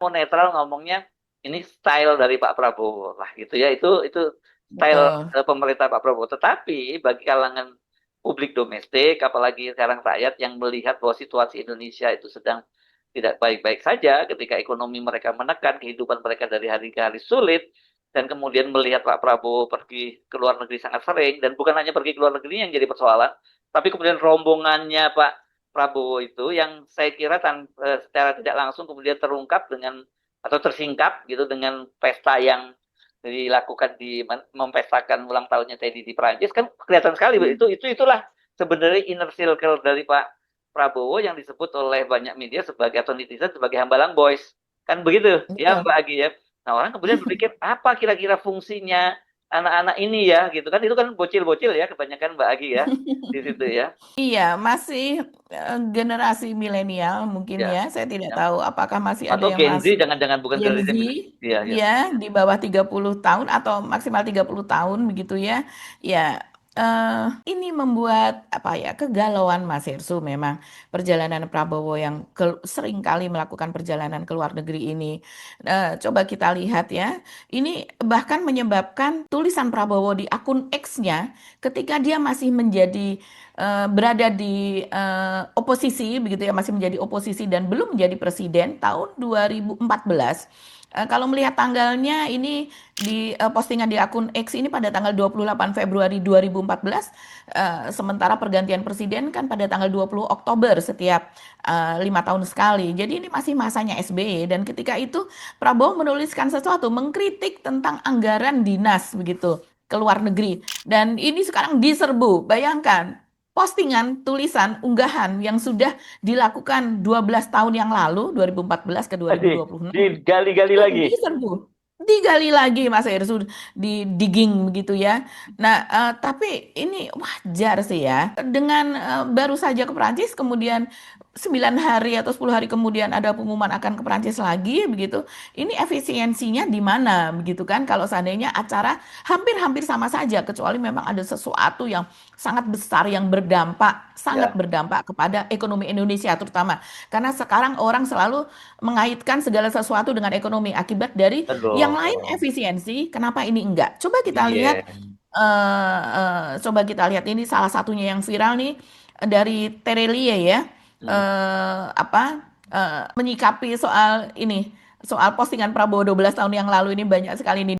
mau netral ngomongnya ini style dari Pak Prabowo lah gitu ya. Itu style Betul. pemerintah Pak Prabowo. Tetapi bagi kalangan publik domestik, apalagi sekarang rakyat yang melihat bahwa situasi Indonesia itu sedang tidak baik-baik saja, ketika ekonomi mereka menekan, kehidupan mereka dari hari ke hari sulit, dan kemudian melihat Pak Prabowo pergi ke luar negeri sangat sering, dan bukan hanya pergi ke luar negeri yang jadi persoalan, tapi kemudian rombongannya Pak Prabowo itu yang saya kira secara tidak langsung kemudian terungkap dengan atau tersingkap gitu dengan pesta yang dilakukan di mempestakan ulang tahunnya Teddy di Perancis kan kelihatan sekali itulah sebenarnya inner circle dari Pak Prabowo yang disebut oleh banyak media sebagai atau netizen sebagai hambalang boys kan begitu ya Betul. Mbak Agi ya. Nah orang kemudian berpikir apa kira-kira fungsinya anak-anak ini ya gitu kan itu kan bocil-bocil ya kebanyakan Mbak Agi ya di situ ya Iya, masih generasi milenial mungkin ya ya. Saya tidak ya tahu apakah masih ada atau yang Gen Z masuk jangan-jangan bukan Gen generasi Z milenial iya ya ya di bawah 30 tahun atau maksimal 30 tahun begitu ya. Ya, eh, ini membuat apa ya kegalauan Mas Hersu memang perjalanan Prabowo yang sering kali melakukan perjalanan ke luar negeri ini. Coba kita lihat ya. Ini bahkan menyebabkan tulisan Prabowo di akun X-nya ketika dia masih berada di oposisi begitu ya masih menjadi oposisi dan belum menjadi presiden tahun 2014. Kalau melihat tanggalnya ini di postingan di akun X ini pada tanggal 28 Februari 2014, sementara pergantian presiden kan pada tanggal 20 Oktober setiap 5 tahun sekali. Jadi ini masih masanya SBY dan ketika itu Prabowo menuliskan sesuatu mengkritik tentang anggaran dinas begitu ke luar negeri dan ini sekarang diserbu. Bayangkan postingan, tulisan, unggahan yang sudah dilakukan 12 tahun yang lalu, 2014 ke tadi 2026, digali-gali itu lagi diserbu. Digali lagi Mas Ersu, di digging begitu ya. Nah, tapi ini wajar sih ya. Dengan baru saja ke Perancis, kemudian 9 hari atau 10 hari kemudian ada pengumuman akan ke Perancis lagi begitu. Ini efisiensinya di mana begitu kan? Kalau seandainya acara hampir-hampir sama saja, kecuali memang ada sesuatu yang sangat besar yang berdampak, sangat ya berdampak kepada ekonomi Indonesia terutama. Karena sekarang orang selalu mengaitkan segala sesuatu dengan ekonomi akibat dari yang lain aduh efisiensi, kenapa ini enggak? Coba kita lihat, iya coba kita lihat ini salah satunya yang viral nih dari Terelie ya, Hmm. menyikapi soal ini, soal postingan Prabowo 12 tahun yang lalu ini banyak sekali ini